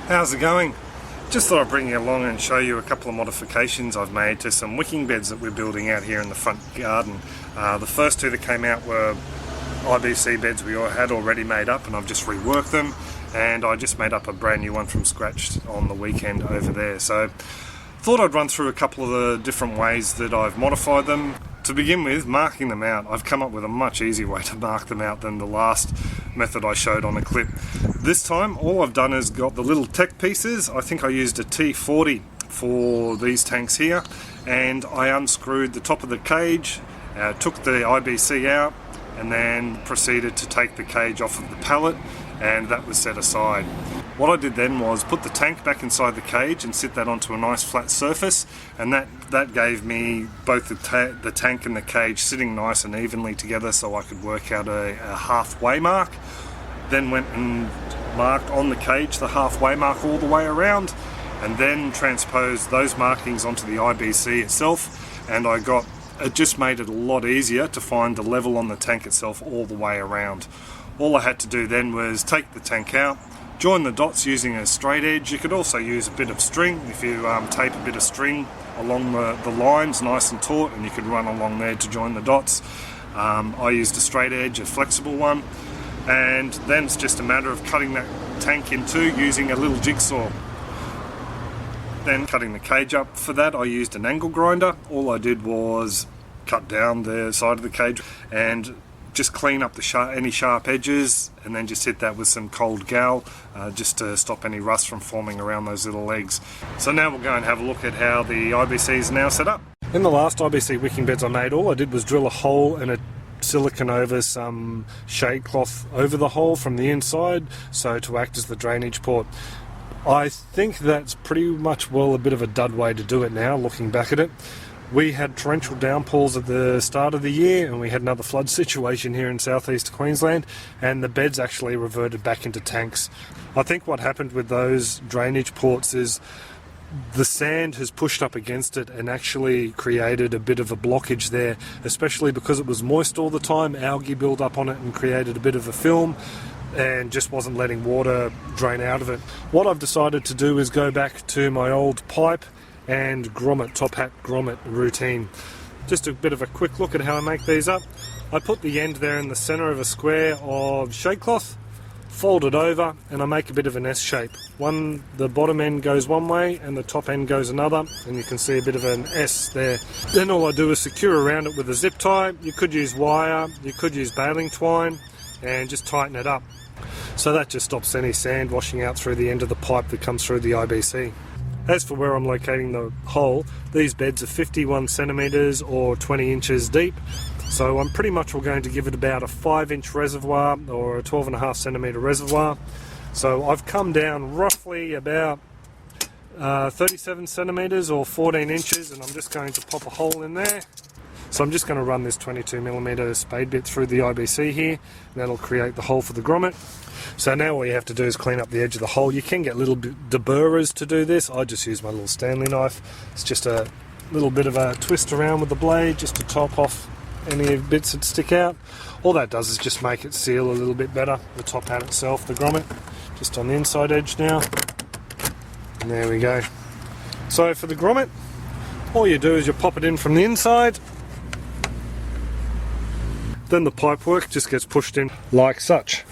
How's it going? Just thought I'd bring you along and show you a couple of modifications I've made to some wicking beds that we're building out here in the front garden. The first two that came out were IBC beds we had already made up, and I've just reworked them, and I just made up a brand new one from scratch on the weekend over there. So thought I'd run through a couple of the different ways that I've modified them. To begin with, marking them out, I've come up with a much easier way to mark them out than the last method I showed on a clip. This time all I've done is got the little tech pieces. I think I used a T40 for these tanks here, and I unscrewed the top of the cage, took the IBC out, and then proceeded to take the cage off of the pallet, and that was set aside. What I did then was put the tank back inside the cage and sit that onto a nice flat surface, and that gave me both the tank and the cage sitting nice and evenly together, so I could work out a halfway mark. Then went and marked on the cage the halfway mark all the way around, and then transposed those markings onto the IBC itself, and it just made it a lot easier to find the level on the tank itself all the way around. All I had to do then was take the tank out, join the dots using a straight edge. You could also use a bit of string if you tape a bit of string along the lines nice and taut, and you could run along there to join the dots. I used a straight edge, a flexible one, and then it's just a matter of cutting that tank in two using a little jigsaw. Then cutting the cage up. For that I used an angle grinder. All I did was cut down the side of the cage and just clean up any sharp edges, and then just hit that with some cold gal just to stop any rust from forming around those little legs. So now we'll go and have a look at how the IBC is now set up. In the last IBC wicking beds I made, all I did was drill a hole and a silicone over some shade cloth over the hole from the inside, so to act as the drainage port. I think that's pretty much a bit of a dud way to do it now, looking back at it. We had torrential downpours at the start of the year, and we had another flood situation here in southeast Queensland, and the beds actually reverted back into tanks. I think what happened with those drainage ports is the sand has pushed up against it and actually created a bit of a blockage there, especially because it was moist all the time. Algae built up on it and created a bit of a film and just wasn't letting water drain out of it. What I've decided to do is go back to my old pipe and grommet, top hat grommet routine. Just a bit of a quick look at how I make these up. I put the end there in the center of a square of shade cloth, fold it over, and I make a bit of an S shape. The bottom end goes one way and the top end goes another, and you can see a bit of an S there. Then all I do is secure around it with a zip tie. You could use wire, you could use baling twine, and just tighten it up. So that just stops any sand washing out through the end of the pipe that comes through the IBC. As for where I'm locating the hole, these beds are 51 centimetres or 20 inches deep, so I'm pretty much going to give it about a 5-inch reservoir or a 12.5 centimetre reservoir. So I've come down roughly about 37 centimetres or 14 inches, and I'm just going to pop a hole in there. So I'm just going to run this 22mm spade bit through the IBC here, and that'll create the hole for the grommet. So now all you have to do is clean up the edge of the hole. You can get little deburrers to do this. I just use my little Stanley knife. It's just a little bit of a twist around with the blade just to top off any bits that stick out. All that does is just make it seal a little bit better, the top hat itself, the grommet. Just on the inside edge now. And there we go. So for the grommet, all you do is you pop it in from the inside. Then the pipework just gets pushed in like such.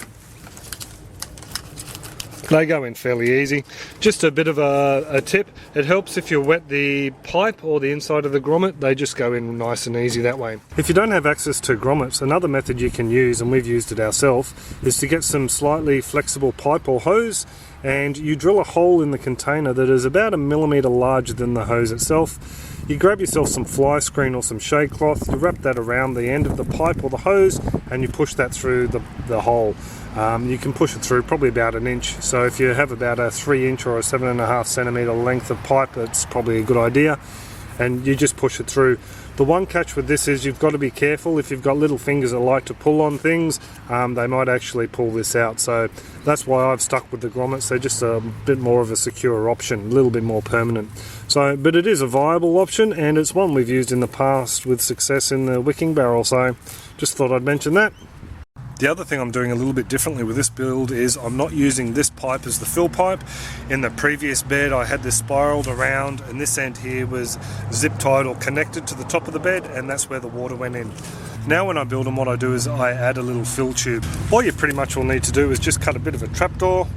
They go in fairly easy. Just a bit of a tip, it helps if you wet the pipe or the inside of the grommet. They just go in nice and easy that way. If you don't have access to grommets, another method you can use, and we've used it ourselves, is to get some slightly flexible pipe or hose, and you drill a hole in the container that is about 1 millimetre larger than the hose itself. You grab yourself some fly screen or some shade cloth, you wrap that around the end of the pipe or the hose, and you push that through the hole. You can push it through probably about 1 inch, so if you have about a 3-inch or a 7.5 centimetre length of pipe, that's probably a good idea, and you just push it through. The one catch with this is you've got to be careful. If you've got little fingers that like to pull on things, they might actually pull this out, so that's why I've stuck with the grommets. They're just a bit more of a secure option, a little bit more permanent. So, but it is a viable option, and it's one we've used in the past with success in the wicking barrel, so just thought I'd mention that. The other thing I'm doing a little bit differently with this build is I'm not using this pipe as the fill pipe. In the previous bed I had this spiraled around, and this end here was zip tied or connected to the top of the bed, and that's where the water went in. Now when I build them, what I do is I add a little fill tube. All you pretty much will need to do is just cut a bit of a trapdoor,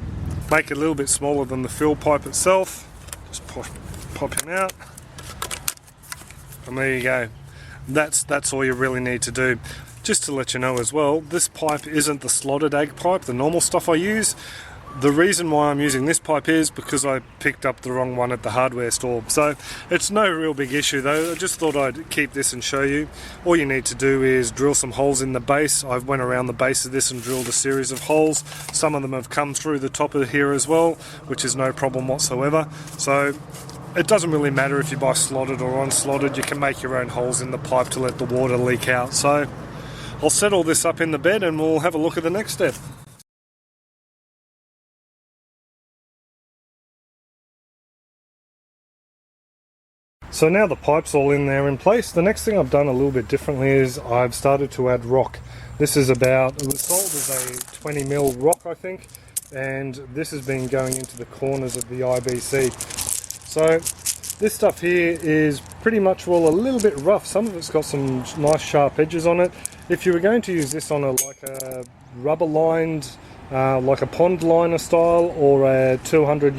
make it a little bit smaller than the fill pipe itself, just pop him out, and there you go. That's all you really need to do. Just to let you know as well, this pipe isn't the slotted ag pipe, the normal stuff I use. The reason why I'm using this pipe is because I picked up the wrong one at the hardware store. So it's no real big issue though. I just thought I'd keep this and show you. All you need to do is drill some holes in the base. I've went around the base of this and drilled a series of holes. Some of them have come through the top of here as well, which is no problem whatsoever. So it doesn't really matter if you buy slotted or unslotted. You can make your own holes in the pipe to let the water leak out. So I'll set all this up in the bed and we'll have a look at the next step. So now the pipe's all in there in place, the next thing I've done a little bit differently is I've started to add rock. This is it was sold as a 20mm rock I think, and this has been going into the corners of the IBC. So this stuff here is pretty much all a little bit rough. Some of it's got some nice sharp edges on it. If you were going to use this on like a rubber lined, like a pond liner style, or a 200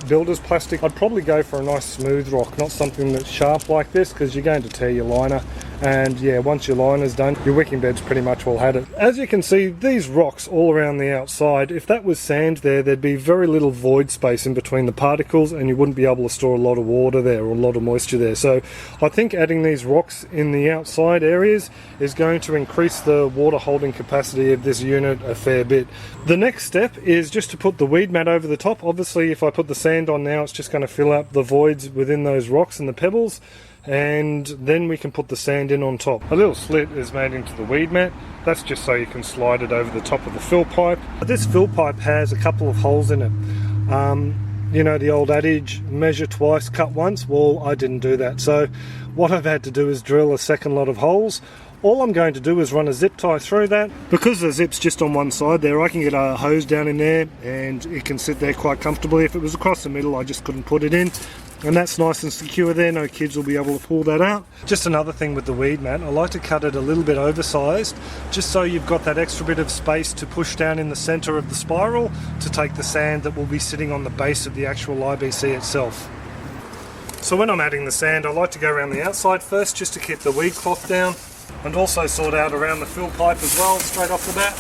builder's plastic, I'd probably go for a nice smooth rock, not something that's sharp like this, because you're going to tear your liner. And yeah, once your liner's done, your wicking bed's pretty much all had it. As you can see, these rocks all around the outside, if that was sand there, there'd be very little void space in between the particles, and you wouldn't be able to store a lot of water there or a lot of moisture there. So I think adding these rocks in the outside areas is going to increase the water holding capacity of this unit a fair bit. The next step is just to put the weed mat over the top. Obviously if I put the sand on now, it's just going to fill up the voids within those rocks and the pebbles, and then we can put the sand in on top. A little slit is made into the weed mat. That's just so you can slide it over the top of the fill pipe. This fill pipe has a couple of holes in it. You know the old adage, measure twice, cut once? Well, I didn't do that. So what I've had to do is drill a second lot of holes. All I'm going to do is run a zip tie through that. Because the zip's just on one side there, I can get a hose down in there and it can sit there quite comfortably. If it was across the middle, I just couldn't put it in. And that's nice and secure there, no kids will be able to pull that out. Just another thing with the weed mat, I like to cut it a little bit oversized, just so you've got that extra bit of space to push down in the center of the spiral to take the sand that will be sitting on the base of the actual IBC itself. So when I'm adding the sand, I like to go around the outside first just to keep the weed cloth down, and also sort out around the fill pipe as well, straight off the bat.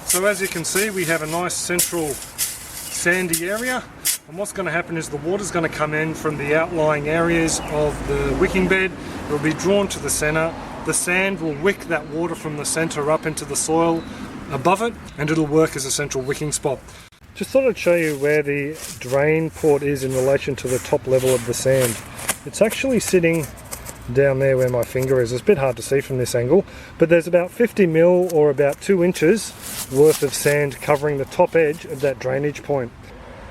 So as you can see, we have a nice central sandy area, and what's going to happen is the water's going to come in from the outlying areas of the wicking bed. It will be drawn to the center. The sand will wick that water from the center up into the soil above it, and it'll work as a central wicking spot. Just thought I'd show you where the drain port is in relation to the top level of the sand. It's actually sitting down there where my finger is. It's a bit hard to see from this angle, but there's about 50mm or about 2 inches worth of sand covering the top edge of that drainage point.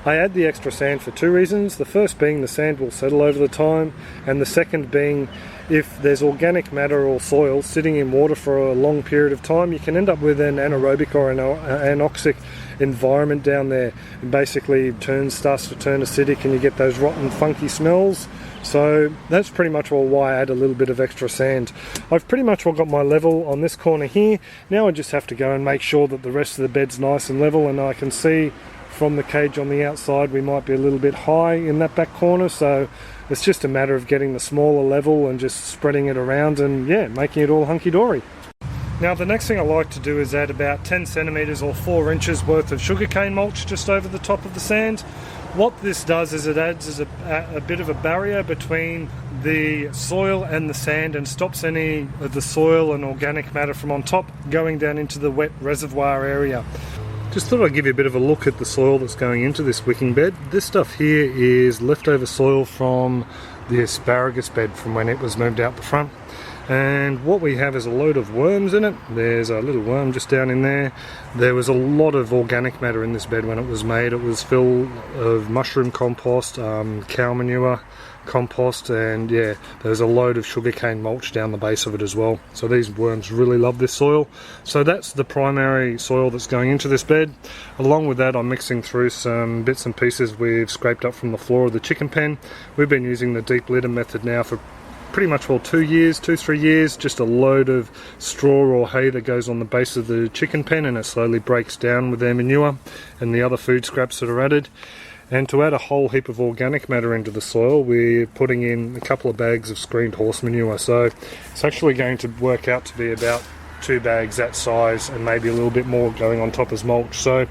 I add the extra sand for 2 reasons. The first being the sand will settle over the time, and the second being if there's organic matter or soil sitting in water for a long period of time, you can end up with an anaerobic or an anoxic environment down there. It basically starts to turn acidic and you get those rotten funky smells. So that's pretty much why I add a little bit of extra sand. I've pretty much got my level on this corner here. Now I just have to go and make sure that the rest of the bed's nice and level, and I can see from the cage on the outside we might be a little bit high in that back corner, so it's just a matter of getting the smaller level and just spreading it around and yeah, making it all hunky-dory. Now the next thing I like to do is add about 10 centimeters or 4 inches worth of sugarcane mulch just over the top of the sand. What this does is it adds a bit of a barrier between the soil and the sand and stops any of the soil and organic matter from on top going down into the wet reservoir area. Just thought I'd give you a bit of a look at the soil that's going into this wicking bed. This stuff here is leftover soil from the asparagus bed from when it was moved out the front. And what we have is a load of worms in it. There's a little worm just down in there. There was a lot of organic matter in this bed when it was made. It was full of mushroom compost, cow manure compost, and yeah, there's a load of sugarcane mulch down the base of it as well. So these worms really love this soil. So that's the primary soil that's going into this bed. Along with that, I'm mixing through some bits and pieces we've scraped up from the floor of the chicken pen. We've been using the deep litter method now for pretty much, well, 3 years, just a load of straw or hay that goes on the base of the chicken pen, and it slowly breaks down with their manure and the other food scraps that are added. And to add a whole heap of organic matter into the soil, we're putting in a couple of bags of screened horse manure. So it's actually going to work out to be about 2 bags that size, and maybe a little bit more going on top as mulch. So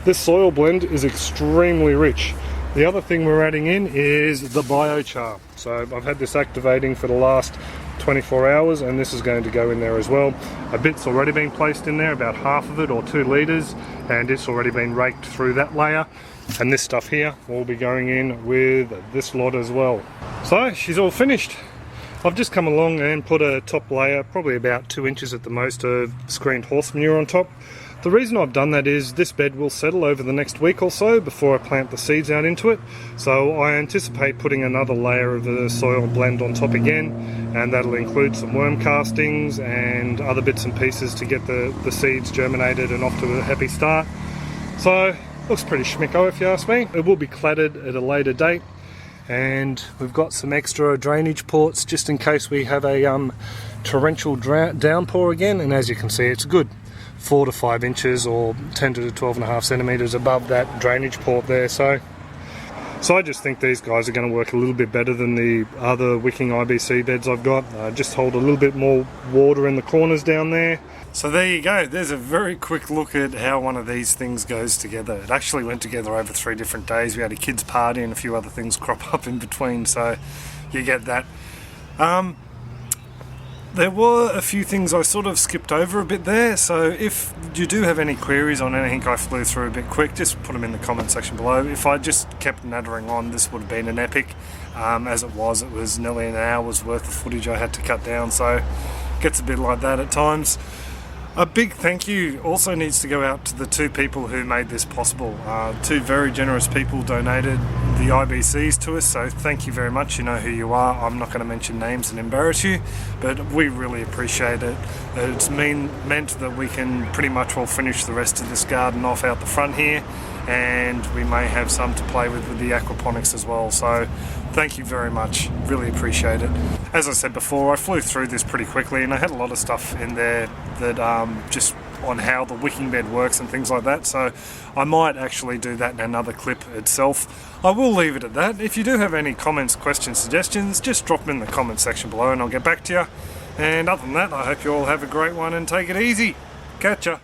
this soil blend is extremely rich. The other thing we're adding in is the biochar. So I've had this activating for the last 24 hours, and this is going to go in there as well. A bit's already been placed in there, about half of it, or 2 litres, and it's already been raked through that layer. And this stuff here will be going in with this lot as well. So she's all finished. I've just come along and put a top layer, probably about 2 inches at the most, of screened horse manure on top. The reason I've done that is this bed will settle over the next week or so before I plant the seeds out into it. So I anticipate putting another layer of the soil blend on top again, and that'll include some worm castings and other bits and pieces to get the seeds germinated and off to a happy start. So looks pretty schmicko if you ask me. It will be cladded at a later date, and we've got some extra drainage ports just in case we have a torrential downpour again. And as you can see, it's good 4 to 5 inches or 10 to 12.5 centimeters above that drainage port there. So I just think these guys are going to work a little bit better than the other Wicking IBC beds I've got. Just hold a little bit more water in the corners down there. So there you go, there's a very quick look at how one of these things goes together. It actually went together over 3 different days. We had a kids party and a few other things crop up in between, so you get that. There were a few things I sort of skipped over a bit there, so if you do have any queries on anything I flew through a bit quick, just put them in the comment section below. If I just kept nattering on, this would have been an epic. As it was nearly an hour's worth of footage I had to cut down, so it gets a bit like that at times. A big thank you also needs to go out to the 2 people who made this possible. 2 very generous people donated the IBCs to us, so thank you very much. You know who you are. I'm not going to mention names and embarrass you, but we really appreciate it. It's meant that we can pretty much all finish the rest of this garden off out the front here, and we may have some to play with the aquaponics as well. So thank you very much, really appreciate it. As I said before, I flew through this pretty quickly, and I had a lot of stuff in there that just on how the wicking bed works and things like that, so I might actually do that in another clip itself. I will leave it at that. If you do have any comments, questions, suggestions, just drop them in the comment section below and I'll get back to you. And other than that, I hope you all have a great one and take it easy. Catch ya.